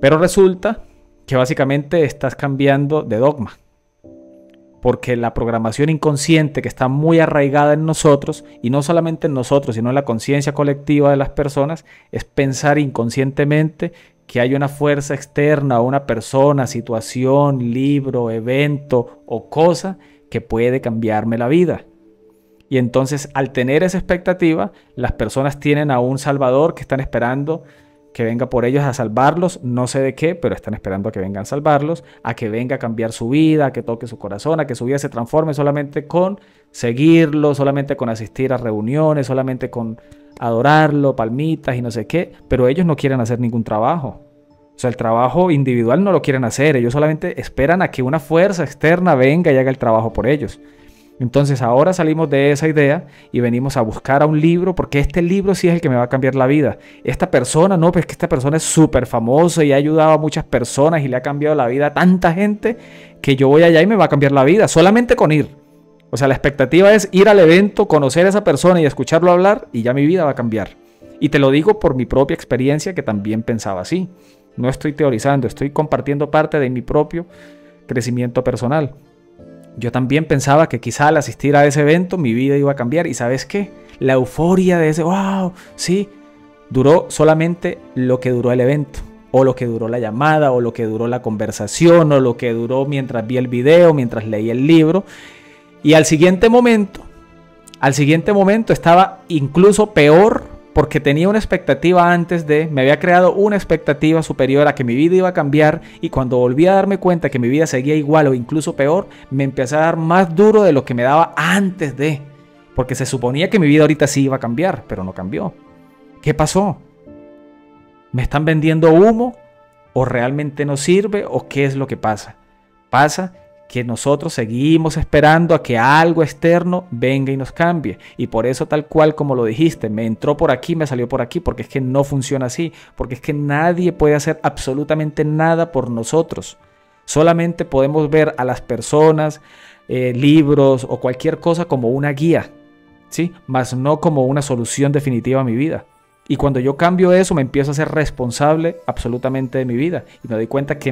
Pero resulta que básicamente estás cambiando de dogma. Porque la programación inconsciente que está muy arraigada en nosotros, y no solamente en nosotros, sino en la conciencia colectiva de las personas, es pensar inconscientemente que hay una fuerza externa, una persona, situación, libro, evento o cosa que puede cambiarme la vida. Y entonces, al tener esa expectativa, las personas tienen a un salvador que están esperando que venga por ellos a salvarlos, no sé de qué, pero están esperando a que vengan a salvarlos, a que venga a cambiar su vida, a que toque su corazón, a que su vida se transforme solamente con seguirlo, solamente con asistir a reuniones, solamente con adorarlo, palmitas y no sé qué, pero ellos no quieren hacer ningún trabajo. O sea, el trabajo individual no lo quieren hacer, ellos solamente esperan a que una fuerza externa venga y haga el trabajo por ellos. Entonces ahora salimos de esa idea y venimos a buscar a un libro, porque este libro sí es el que me va a cambiar la vida. Esta persona, no, pues que esta persona es súper famosa y ha ayudado a muchas personas y le ha cambiado la vida a tanta gente que yo voy allá y me va a cambiar la vida, solamente con ir. O sea, la expectativa es ir al evento, conocer a esa persona y escucharlo hablar y ya mi vida va a cambiar. Y te lo digo por mi propia experiencia, que también pensaba así. No estoy teorizando, estoy compartiendo parte de mi propio crecimiento personal. Yo también pensaba que quizá al asistir a ese evento mi vida iba a cambiar. ¿Y sabes qué? La euforia de ese, wow, sí, duró solamente lo que duró el evento. O lo que duró la llamada, o lo que duró la conversación, o lo que duró mientras vi el video, mientras leí el libro. Y al siguiente momento estaba incluso peor, porque tenía una expectativa me había creado una expectativa superior a que mi vida iba a cambiar, y cuando volví a darme cuenta que mi vida seguía igual o incluso peor, me empecé a dar más duro de lo que me daba antes de, porque se suponía que mi vida ahorita sí iba a cambiar, pero no cambió. ¿Qué pasó? ¿Me están vendiendo humo? ¿O realmente no sirve? ¿O qué es lo que pasa? Pasa que nosotros seguimos esperando a que algo externo venga y nos cambie. Y por eso, tal cual como lo dijiste, me entró por aquí, me salió por aquí, porque es que no funciona así, porque es que nadie puede hacer absolutamente nada por nosotros. Solamente podemos ver a las personas, libros o cualquier cosa como una guía, ¿sí? Mas no como una solución definitiva a mi vida. Y cuando yo cambio eso, me empiezo a ser responsable absolutamente de mi vida. Y me doy cuenta que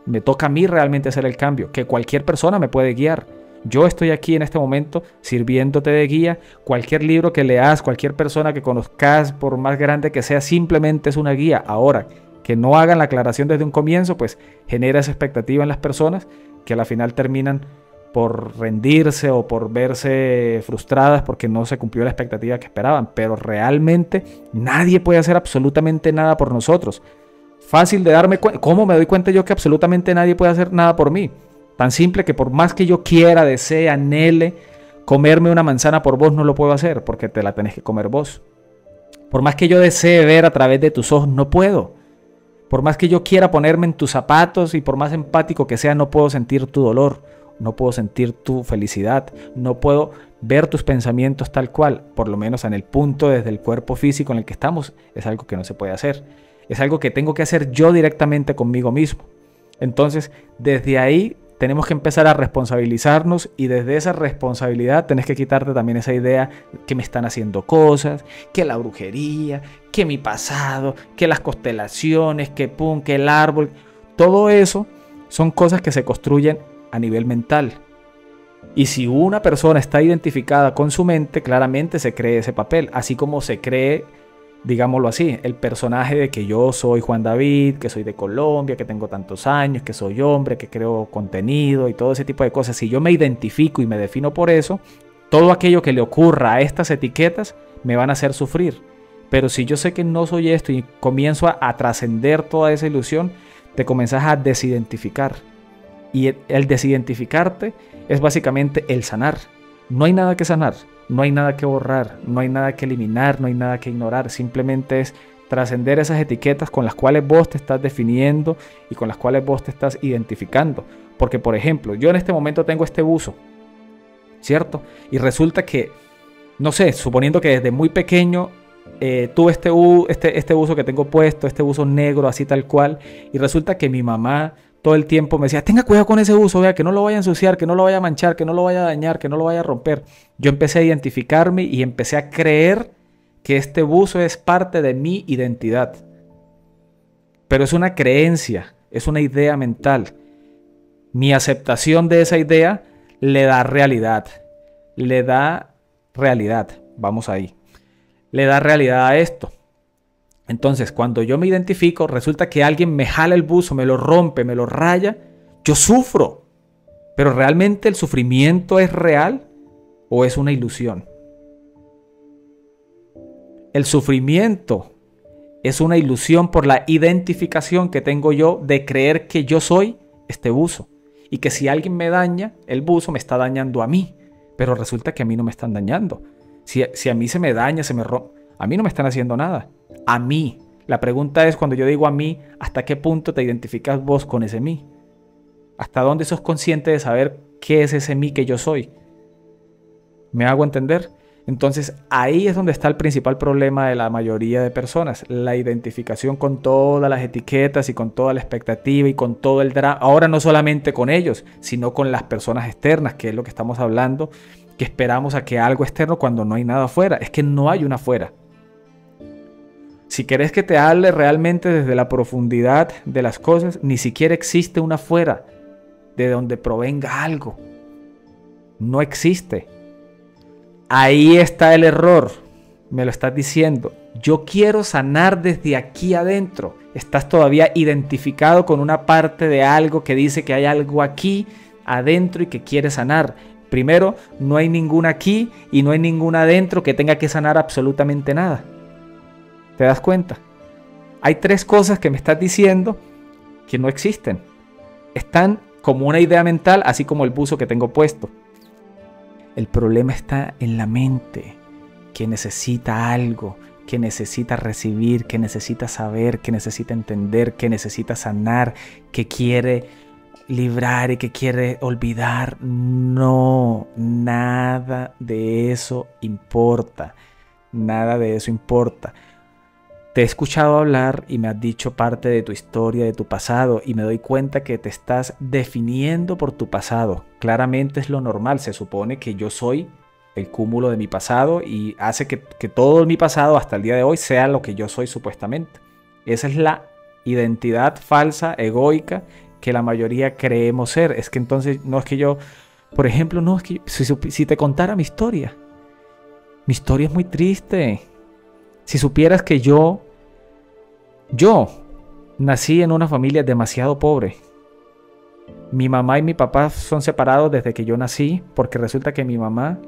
me toca a mí realmente hacer el cambio, que cualquier persona me puede guiar. Yo estoy aquí en este momento sirviéndote de guía. Cualquier libro que leas, cualquier persona que conozcas, por más grande que sea, simplemente es una guía. Ahora, que no hagan la aclaración desde un comienzo, pues genera esa expectativa en las personas que a la final terminan por rendirse o por verse frustradas porque no se cumplió la expectativa que esperaban. Pero realmente nadie puede hacer absolutamente nada por nosotros. Fácil de darme cuenta. ¿Cómo me doy cuenta yo que absolutamente nadie puede hacer nada por mí? Tan simple que por más que yo quiera, desee, anhele comerme una manzana por vos, no lo puedo hacer porque te la tenés que comer vos. Por más que yo desee ver a través de tus ojos, no puedo. Por más que yo quiera ponerme en tus zapatos y por más empático que sea, no puedo sentir tu dolor, no puedo sentir tu felicidad, no puedo ver tus pensamientos tal cual. Por lo menos en el punto desde el cuerpo físico en el que estamos, es algo que no se puede hacer. Es algo que tengo que hacer yo directamente conmigo mismo. Entonces, desde ahí tenemos que empezar a responsabilizarnos, y desde esa responsabilidad tenés que quitarte también esa idea que me están haciendo cosas, que la brujería, que mi pasado, que las constelaciones, que pum, que el árbol. Todo eso son cosas que se construyen a nivel mental. Y si una persona está identificada con su mente, claramente se cree ese papel, así como se cree, digámoslo así, el personaje de que yo soy Juan David, que soy de Colombia, que tengo tantos años, que soy hombre, que creo contenido y todo ese tipo de cosas. Si yo me identifico y me defino por eso, todo aquello que le ocurra a estas etiquetas me van a hacer sufrir. Pero si yo sé que no soy esto y comienzo a trascender toda esa ilusión, te comenzás a desidentificar. Y el desidentificarte es básicamente el sanar. No hay nada que sanar. No hay nada que borrar, no hay nada que eliminar, no hay nada que ignorar. Simplemente es trascender esas etiquetas con las cuales vos te estás definiendo y con las cuales vos te estás identificando. Porque, por ejemplo, yo en este momento tengo este buzo, ¿cierto? Y resulta que, no sé, suponiendo que desde muy pequeño tuve este buzo que tengo puesto, este buzo negro, así tal cual, y resulta que mi mamá todo el tiempo me decía, tenga cuidado con ese buzo, vea, que no lo vaya a ensuciar, que no lo vaya a manchar, que no lo vaya a dañar, que no lo vaya a romper. Yo empecé a identificarme y empecé a creer que este buzo es parte de mi identidad. pero es una creencia, es una idea mental. Mi aceptación de esa idea le da realidad. Le da realidad. Vamos ahí. Le da realidad a esto. Entonces, cuando yo me identifico, resulta que alguien me jala el buzo, me lo rompe, me lo raya, yo sufro. Pero ¿realmente el sufrimiento es real o es una ilusión? El sufrimiento es una ilusión por la identificación que tengo yo de creer que yo soy este buzo. Y que si alguien me daña, el buzo me está dañando a mí. Pero resulta que a mí no me están dañando. Si a mí se me daña, se me rompe, a mí no me están haciendo nada. A mí. La pregunta es, cuando yo digo a mí, ¿hasta qué punto te identificas vos con ese mí? ¿Hasta dónde sos consciente de saber qué es ese mí que yo soy? ¿Me hago entender? Entonces ahí es donde está el principal problema de la mayoría de personas. La identificación con todas las etiquetas y con toda la expectativa y con todo el drama. Ahora no solamente con ellos, sino con las personas externas, que es lo que estamos hablando, que esperamos a que algo externo cuando no hay nada afuera. Es que no hay una afuera. Si querés que te hable realmente desde la profundidad de las cosas, ni siquiera existe una afuera de donde provenga algo. No existe. Ahí está el error. Me lo estás diciendo. Yo quiero sanar desde aquí adentro. Estás todavía identificado con una parte de algo que dice que hay algo aquí adentro y que quiere sanar. Primero, no hay ninguna aquí y no hay ninguna adentro que tenga que sanar absolutamente nada. ¿Te das cuenta? Hay tres cosas que me estás diciendo que no existen. Están como una idea mental, así como el buzo que tengo puesto. El problema está en la mente, que necesita algo, que necesita recibir, que necesita saber, que necesita entender, que necesita sanar, que quiere librar y que quiere olvidar. No, nada de eso importa. Nada de eso importa. Te he escuchado hablar y me has dicho parte de tu historia, de tu pasado, y me doy cuenta que te estás definiendo por tu pasado. Claramente es lo normal, se supone que yo soy el cúmulo de mi pasado y hace que todo mi pasado hasta el día de hoy sea lo que yo soy supuestamente. Esa es la identidad falsa, egoica, que la mayoría creemos ser. Es que entonces, no es que yo, por ejemplo, no es que si te contara mi historia es muy triste. Si supieras que yo nací en una familia demasiado pobre. Mi mamá y mi papá son separados desde que yo nací, porque resulta que mi mamá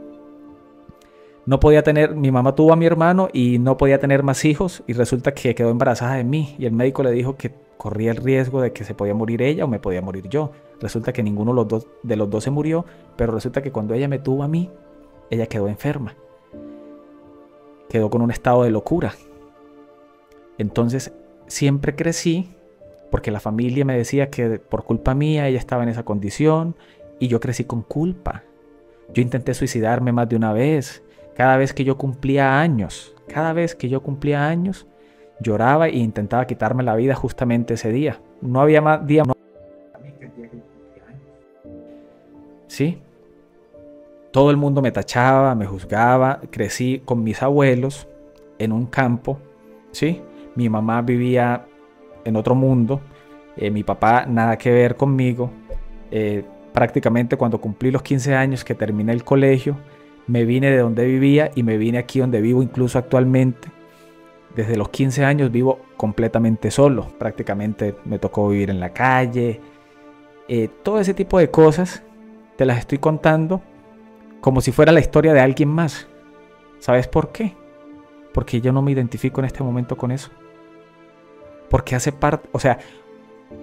tuvo a mi hermano y no podía tener más hijos, y resulta que quedó embarazada de mí, y el médico le dijo que corría el riesgo de que se podía morir ella o me podía morir yo. Resulta que ninguno de los dos se murió, pero resulta que cuando ella me tuvo a mí, ella quedó enferma. Quedó con un estado de locura. Entonces siempre crecí porque la familia me decía que por culpa mía ella estaba en esa condición, y yo crecí con culpa. Yo intenté suicidarme más de una vez. Cada vez que yo cumplía años, lloraba e intentaba quitarme la vida justamente ese día. No había más día. ¿Sí? Todo el mundo me tachaba, me juzgaba. Crecí con mis abuelos en un campo, ¿sí? Mi mamá vivía en otro mundo. Mi papá nada que ver conmigo. Prácticamente cuando cumplí los 15 años que terminé el colegio, me vine de donde vivía y me vine aquí donde vivo incluso actualmente. Desde los 15 años vivo completamente solo. Prácticamente me tocó vivir en la calle. Todo ese tipo de cosas te las estoy contando como si fuera la historia de alguien más. ¿Sabes por qué? Porque yo no me identifico en este momento con eso. Porque hace parte, o sea,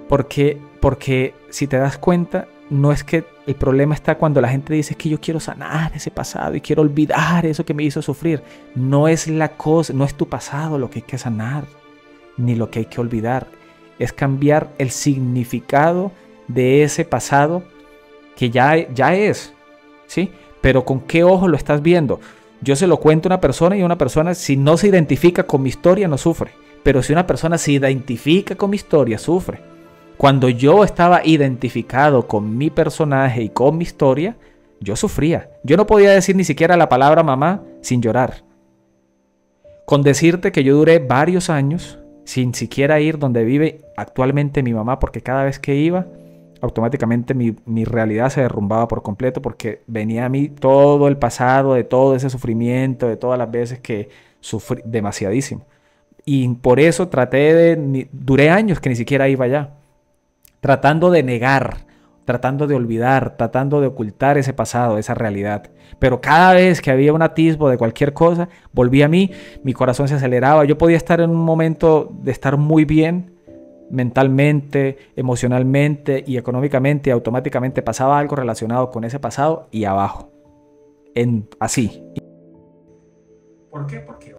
porque si te das cuenta, no es que el problema está cuando la gente dice que yo quiero sanar ese pasado y quiero olvidar eso que me hizo sufrir. No es la cosa, no es tu pasado lo que hay que sanar, ni lo que hay que olvidar. Es cambiar el significado de ese pasado que ya es, ¿sí? Pero ¿con qué ojo lo estás viendo? Yo se lo cuento a una persona y una persona, si no se identifica con mi historia, no sufre. Pero si una persona se identifica con mi historia, sufre. Cuando yo estaba identificado con mi personaje y con mi historia, yo sufría. Yo no podía decir ni siquiera la palabra mamá sin llorar. Con decirte que yo duré varios años sin siquiera ir donde vive actualmente mi mamá, porque cada vez que iba, automáticamente mi realidad se derrumbaba por completo, porque venía a mí todo el pasado de todo ese sufrimiento, de todas las veces que sufrí demasiadísimo. Y por eso duré años que ni siquiera iba allá, tratando de negar, tratando de olvidar, tratando de ocultar ese pasado, esa realidad. Pero cada vez que había un atisbo de cualquier cosa, volvía a mí, mi corazón se aceleraba. Yo podía estar en un momento de estar muy bien, mentalmente, emocionalmente y económicamente, y automáticamente pasaba algo relacionado con ese pasado y abajo. Así. ¿Por qué? Porque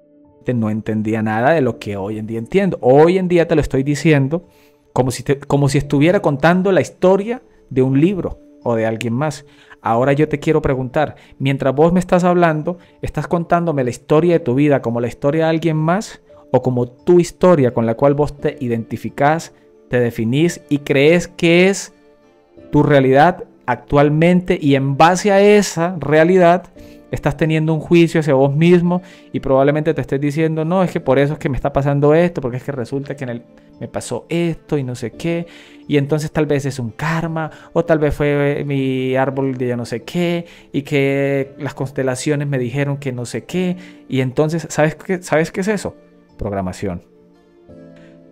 no entendía nada de lo que hoy en día entiendo. Hoy en día te lo estoy diciendo como si estuviera contando la historia de un libro o de alguien más. Ahora yo te quiero preguntar, mientras vos me estás hablando, ¿estás contándome la historia de tu vida como la historia de alguien más o como tu historia con la cual vos te identificás, te definís y crees que es tu realidad actualmente, y en base a esa realidad estás teniendo un juicio hacia vos mismo y probablemente te estés diciendo, no, es que por eso es que me está pasando esto, porque es que resulta que me pasó esto y no sé qué, y entonces tal vez es un karma, o tal vez fue mi árbol de ya no sé qué, y que las constelaciones me dijeron que no sé qué, y entonces, ¿sabes qué es eso? Programación.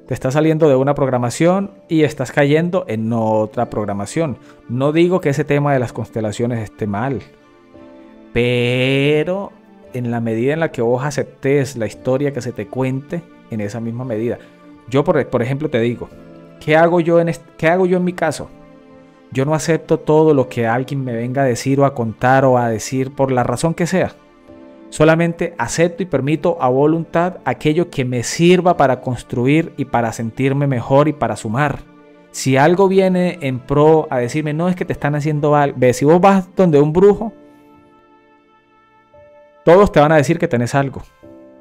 Te estás saliendo de una programación y estás cayendo en otra programación. No digo que ese tema de las constelaciones esté mal, pero en la medida en la que vos aceptes la historia que se te cuente, en esa misma medida. Yo, por ejemplo, te digo, ¿qué hago yo en mi caso? Yo no acepto todo lo que alguien me venga a decir o a contar o a decir por la razón que sea. Solamente acepto y permito a voluntad aquello que me sirva para construir y para sentirme mejor y para sumar. Si algo viene en pro a decirme, no, es que te están haciendo algo. Ve, si vos vas donde un brujo, todos te van a decir que tenés algo.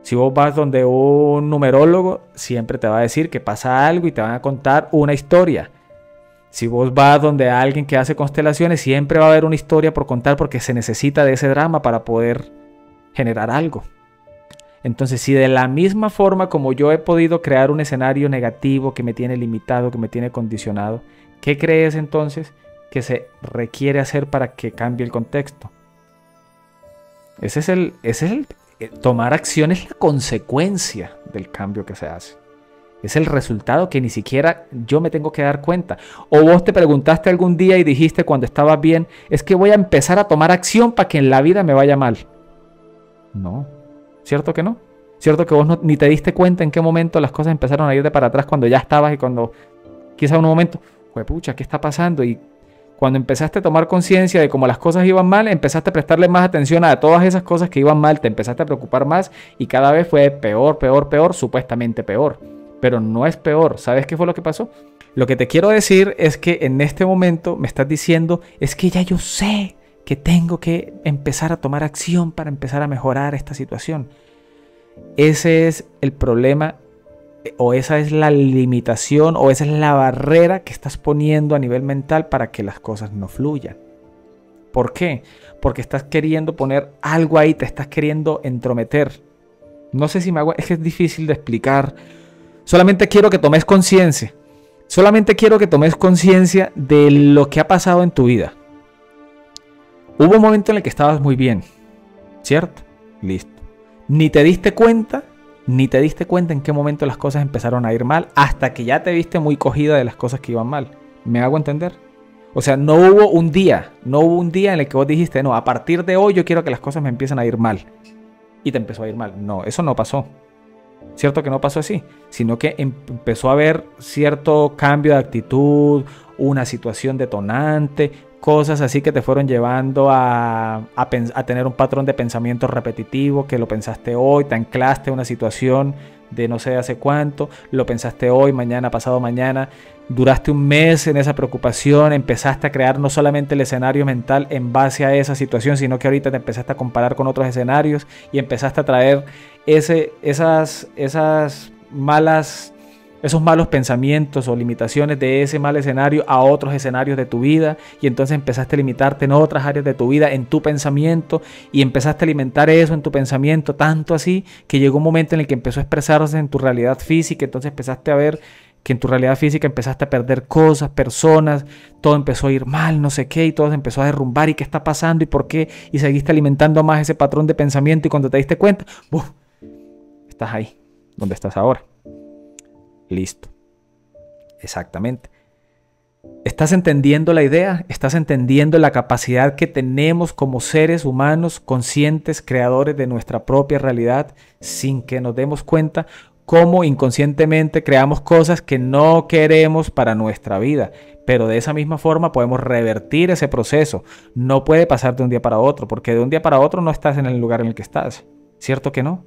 Si vos vas donde un numerólogo, siempre te va a decir que pasa algo y te van a contar una historia. Si vos vas donde alguien que hace constelaciones, siempre va a haber una historia por contar, porque se necesita de ese drama para poder generar algo. Entonces, si de la misma forma como yo he podido crear un escenario negativo que me tiene limitado, que me tiene condicionado, ¿qué crees entonces que se requiere hacer para que cambie el contexto? Tomar acción es la consecuencia del cambio que se hace. Es el resultado que ni siquiera yo me tengo que dar cuenta. O vos te preguntaste algún día y dijiste cuando estabas bien, es que voy a empezar a tomar acción para que en la vida me vaya mal. No, ¿cierto que no? ¿Cierto que vos ni te diste cuenta en qué momento las cosas empezaron a ir de para atrás cuando ya estabas, y cuando quizá en un momento, pucha, ¿qué está pasando? Y cuando empezaste a tomar conciencia de cómo las cosas iban mal, empezaste a prestarle más atención a todas esas cosas que iban mal, te empezaste a preocupar más y cada vez fue peor, peor, peor, supuestamente peor. Pero no es peor. ¿Sabes qué fue lo que pasó? Lo que te quiero decir es que en este momento me estás diciendo, es que ya yo sé que tengo que empezar a tomar acción para empezar a mejorar esta situación. Ese es el problema, o esa es la limitación, o esa es la barrera que estás poniendo a nivel mental para que las cosas no fluyan. ¿Por qué? Porque estás queriendo poner algo ahí, te estás queriendo entrometer. No sé si me hago, es que es difícil de explicar. Solamente quiero que tomes conciencia. Solamente quiero que tomes conciencia de lo que ha pasado en tu vida. Hubo un momento en el que estabas muy bien, ¿cierto? Listo. Ni te diste cuenta en qué momento las cosas empezaron a ir mal, hasta que ya te viste muy cogida de las cosas que iban mal. ¿Me hago entender? O sea, no hubo un día en el que vos dijiste, no, a partir de hoy yo quiero que las cosas me empiecen a ir mal. Y te empezó a ir mal. No, eso no pasó. Cierto que no pasó así, sino que empezó a haber cierto cambio de actitud, una situación detonante, cosas así que te fueron llevando a tener un patrón de pensamiento repetitivo, que lo pensaste hoy, te anclaste a una situación de no sé hace cuánto, lo pensaste hoy, mañana, pasado mañana, duraste un mes en esa preocupación, empezaste a crear no solamente el escenario mental en base a esa situación, sino que ahorita te empezaste a comparar con otros escenarios y empezaste a traer esas malas esos malos pensamientos o limitaciones de ese mal escenario a otros escenarios de tu vida, y entonces empezaste a limitarte en otras áreas de tu vida, en tu pensamiento, y empezaste a alimentar eso en tu pensamiento, tanto así que llegó un momento en el que empezó a expresarse en tu realidad física. Entonces empezaste a ver que en tu realidad física empezaste a perder cosas, personas, todo empezó a ir mal, no sé qué, y todo se empezó a derrumbar, y qué está pasando y por qué, y seguiste alimentando más ese patrón de pensamiento, y cuando te diste cuenta, ¡buf!, estás ahí, donde estás ahora. Listo. Exactamente. ¿Estás entendiendo la idea? ¿Estás entendiendo la capacidad que tenemos como seres humanos conscientes, creadores de nuestra propia realidad, sin que nos demos cuenta cómo inconscientemente creamos cosas que no queremos para nuestra vida? Pero de esa misma forma podemos revertir ese proceso. No puede pasar de un día para otro, porque de un día para otro no estás en el lugar en el que estás. ¿Cierto que no?